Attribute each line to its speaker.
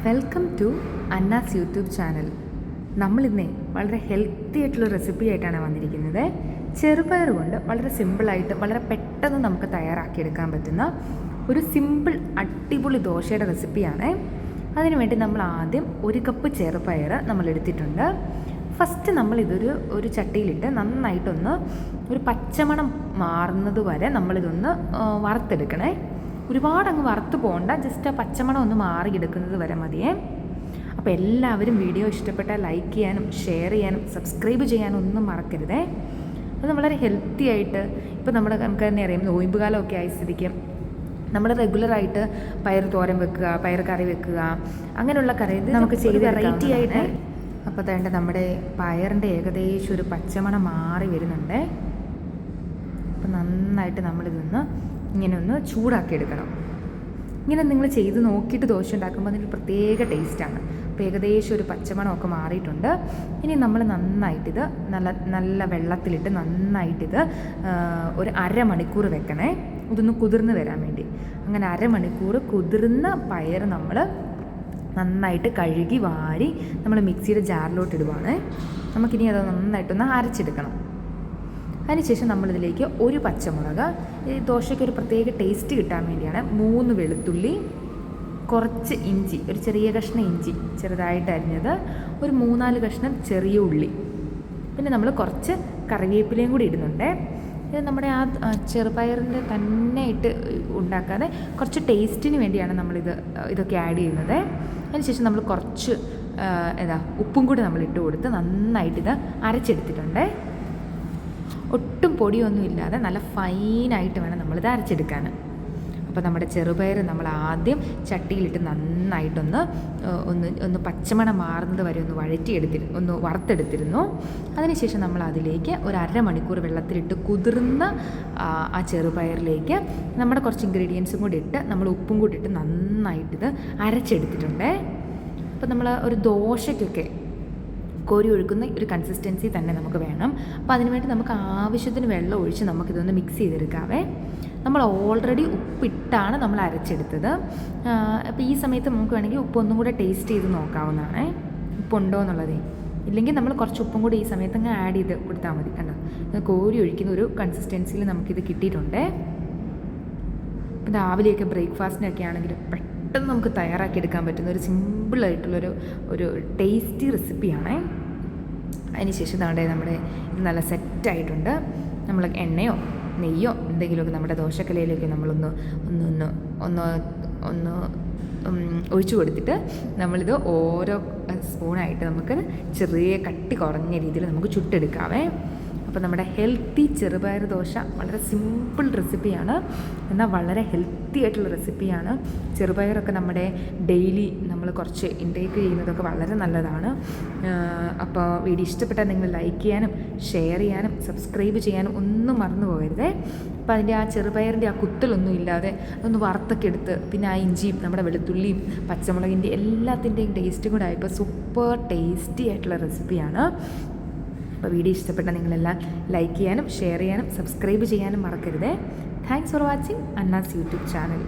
Speaker 1: Welcome to Anna's YouTube channel. നമ്മളിന്നേ വളരെ healthy ആയിട്ടുള്ള റെസിപ്പി ആയിട്ടാണ് വന്നിരിക്കുന്നത്. ചെറുപയർ കൊണ്ട് വളരെ സിമ്പിളായിട്ട് വളരെ പെട്ടെന്ന് നമുക്ക് തയ്യാറാക്കിയെടുക്കാൻ പറ്റുന്ന ഒരു സിമ്പിൾ അടിപൊളി ദോശയുടെ റെസിപ്പിയാണ്. അതിനുവേണ്ടി നമ്മൾ ആദ്യം 1 കപ്പ് ചെറുപയർ നമ്മൾ എടുത്തിട്ടുണ്ട്. ഫസ്റ്റ് നമ്മളിതൊരു ചട്ടിയിലിട്ട് നന്നായിട്ടൊന്ന് ഒരു പച്ചമണം മാറുന്നത് വരെ നമ്മളിതൊന്ന് വറുത്തെടുക്കണേ. ഒരുപാട് അങ്ങ് വറുത്ത് പോകണ്ട, ജസ്റ്റ് ആ പച്ചമണം ഒന്ന് മാറിയെടുക്കുന്നത് വരെ മതിയേ. അപ്പോൾ എല്ലാവരും വീഡിയോ ഇഷ്ടപ്പെട്ടാൽ ലൈക്ക് ചെയ്യാനും ഷെയർ ചെയ്യാനും സബ്സ്ക്രൈബ് ചെയ്യാനും ഒന്നും മറക്കരുതേ. അത് വളരെ ഹെൽത്തി ആയിട്ട് ഇപ്പോൾ നമുക്ക് തന്നെ അറിയാം, നോയമ്പ് കാലമൊക്കെ ആയ സ്ഥിതിക്ക് നമ്മൾ റെഗുലറായിട്ട് പയർ തോരൻ വെക്കുക, പയർ കറി വെക്കുക, അങ്ങനെയുള്ള കറി ഇത് നമുക്ക് ചെയ്ത് വെറൈറ്റി ആയിട്ട്. അപ്പോൾ അതേണ്ട നമ്മുടെ പയറിൻ്റെ ഏകദേശം ഒരു പച്ചമണം മാറി വരുന്നുണ്ട്. അപ്പോൾ നന്നായിട്ട് നമ്മളിതൊന്ന് ഇങ്ങനെ ഒന്ന് ചൂടാക്കിയെടുക്കണം. ഇങ്ങനെ നിങ്ങൾ ചെയ്ത് നോക്കിയിട്ട് ദോശ ഉണ്ടാക്കുമ്പോൾ അതിന് പ്രത്യേക ടേസ്റ്റാണ്. അപ്പോൾ ഏകദേശം ഒരു പച്ചമണമൊക്കെ മാറിയിട്ടുണ്ട്. ഇനി നമ്മൾ നന്നായിട്ടിത് നല്ല വെള്ളത്തിലിട്ട് നന്നായിട്ടിത് ഒരു അരമണിക്കൂർ വെക്കണേ, ഇതൊന്ന് കുതിർന്ന് വരാൻ വേണ്ടി. അങ്ങനെ അരമണിക്കൂർ കുതിർന്ന പയർ നമ്മൾ നന്നായിട്ട് കഴുകി വാരി നമ്മൾ മിക്സിയുടെ ജാറിലോട്ട് ഇടുവാണ്. നമുക്കിനി അത് നന്നായിട്ടൊന്ന് അരച്ചെടുക്കണം. അതിനുശേഷം നമ്മളിതിലേക്ക് 1 പച്ചമുളക്, ഈ ദോശയ്ക്ക് ഒരു പ്രത്യേക ടേസ്റ്റ് കിട്ടാൻ വേണ്ടിയാണ് 3 വെളുത്തുള്ളി, കുറച്ച് ഇഞ്ചി, ഒരു ചെറിയ കഷ്ണം ഇഞ്ചി ചെറുതായിട്ട് അരിഞ്ഞത്, ഒരു 3-4 കഷ്ണം ചെറിയ ഉള്ളി, പിന്നെ നമ്മൾ കുറച്ച് കറിവേപ്പിലയും കൂടി ഇടുന്നുണ്ട്. ഇത് നമ്മുടെ ആ ചെറുപയറിൻ്റെ തന്നെ ഇട്ട് ഉണ്ടാക്കാതെ കുറച്ച് ടേസ്റ്റിന് വേണ്ടിയാണ് ഇതൊക്കെ ആഡ് ചെയ്യുന്നത്. അതിനുശേഷം നമ്മൾ കുറച്ച് ഉപ്പും കൂടി നമ്മൾ ഇട്ട് കൊടുത്ത് നന്നായിട്ടിത് അരച്ചെടുത്തിട്ടുണ്ട്. ഒട്ടും പൊടിയൊന്നും ഇല്ലാതെ നല്ല ഫൈനായിട്ട് വേണം നമ്മളിത് അരച്ചെടുക്കാൻ. അപ്പോൾ നമ്മുടെ ചെറുപയർ നമ്മൾ ആദ്യം ചട്ടിയിലിട്ട് നന്നായിട്ടൊന്ന് ഒന്ന് പച്ചമണം മാറുന്നത് വരെ ഒന്ന് വറുത്തെടുത്തിരുന്നു. അതിനുശേഷം നമ്മൾ അതിലേക്ക് ഒരു അരമണിക്കൂർ വെള്ളത്തിലിട്ട് കുതിർന്ന ആ ചെറുപയറിലേക്ക് നമ്മുടെ കുറച്ച് ഇൻഗ്രീഡിയൻസും കൂടി ഇട്ട് നമ്മൾ ഉപ്പും കൂടി ഇട്ട് നന്നായിട്ടിത് അരച്ചെടുത്തിട്ടുണ്ട്. അപ്പോൾ നമ്മൾ ഒരു ദോശയ്ക്കൊക്കെ കോരി ഒഴുക്കുന്ന ഒരു കൺസിസ്റ്റൻസി തന്നെ നമുക്ക് വേണം. അപ്പോൾ അതിനുവേണ്ടി നമുക്ക് ആവശ്യത്തിന് വെള്ളം ഒഴിച്ച് നമുക്കിതൊന്ന് മിക്സ് ചെയ്തെടുക്കാവേ. നമ്മൾ ഓൾറെഡി ഉപ്പിട്ടാണ് നമ്മൾ അരച്ചെടുത്തത്. അപ്പോൾ ഈ സമയത്ത് നമുക്ക് വേണമെങ്കിൽ ഉപ്പൊന്നും കൂടെ ടേസ്റ്റ് ചെയ്ത് നോക്കാവുന്നതാണ്, ഉപ്പുണ്ടോ എന്നുള്ളതേ. ഇല്ലെങ്കിൽ നമ്മൾ കുറച്ച് ഉപ്പും കൂടി ഈ സമയത്ത് അങ്ങ് ആഡ് ചെയ്ത് കൊടുത്താൽ മതി. കണ്ടോ, കോരി ഒഴിക്കുന്ന ഒരു കൺസിസ്റ്റൻസിയിൽ നമുക്കിത് കിട്ടിയിട്ടുണ്ട്. രാവിലെയൊക്കെ ബ്രേക്ക്ഫാസ്റ്റിനൊക്കെ ആണെങ്കിൽ പെട്ടെന്ന് നമുക്ക് തയ്യാറാക്കിയെടുക്കാൻ പറ്റുന്ന ഒരു സിമ്പിളായിട്ടുള്ളൊരു ടേസ്റ്റി റെസിപ്പിയാണ്. അതിനുശേഷം നമ്മുടെ ഇത് നല്ല സെറ്റായിട്ടുണ്ട്. നമ്മൾ എണ്ണയോ നെയ്യോ എന്തെങ്കിലുമൊക്കെ നമ്മുടെ ദോശക്കലയിലേക്ക് നമ്മളൊന്ന് ഒഴിച്ചു കൊടുത്തിട്ട് നമ്മളിത് ഓരോ സ്പൂണായിട്ട് നമുക്ക് ചെറിയ കട്ടി കുറഞ്ഞ രീതിയിൽ നമുക്ക് ചുട്ടെടുക്കാവേ. അപ്പോൾ നമ്മുടെ ഹെൽത്തി ചെറുപയർ ദോശ വളരെ സിമ്പിൾ റെസിപ്പിയാണ്, എന്നാൽ വളരെ ഹെൽത്തി ആയിട്ടുള്ള റെസിപ്പിയാണ്. ചെറുപയറൊക്കെ നമ്മുടെ ഡെയിലി നമ്മൾ കുറച്ച് ഇൻടേക്ക് ചെയ്യുന്നതൊക്കെ വളരെ നല്ലതാണ്. അപ്പോൾ വീഡിയോ ഇഷ്ടപ്പെട്ടാൽ നിങ്ങൾ ലൈക്ക് ചെയ്യാനും ഷെയർ ചെയ്യാനും സബ്സ്ക്രൈബ് ചെയ്യാനും ഒന്നും മറന്നു പോകരുതേ. അപ്പോൾ അതിൻ്റെ ആ ചെറുപയറിൻ്റെ ആ കുത്തലൊന്നും ഇല്ലാതെ അതൊന്ന് വറുത്തൊക്കെ എടുത്ത് പിന്നെ ആ ഇഞ്ചിയും നമ്മുടെ വെളുത്തുള്ളിയും പച്ചമുളകിൻ്റെ എല്ലാത്തിൻ്റെയും ടേസ്റ്റും കൂടെ ആയപ്പോൾ സൂപ്പർ ടേസ്റ്റി ആയിട്ടുള്ള റെസിപ്പിയാണ്. അപ്പോൾ വീഡിയോ ഇഷ്ടപ്പെട്ടാൽ നിങ്ങളെല്ലാം ലൈക്ക് ചെയ്യാനും ഷെയർ ചെയ്യാനും സബ്സ്ക്രൈബ് ചെയ്യാനും മറക്കരുതേ. Thanks for watching Anna's YouTube channel.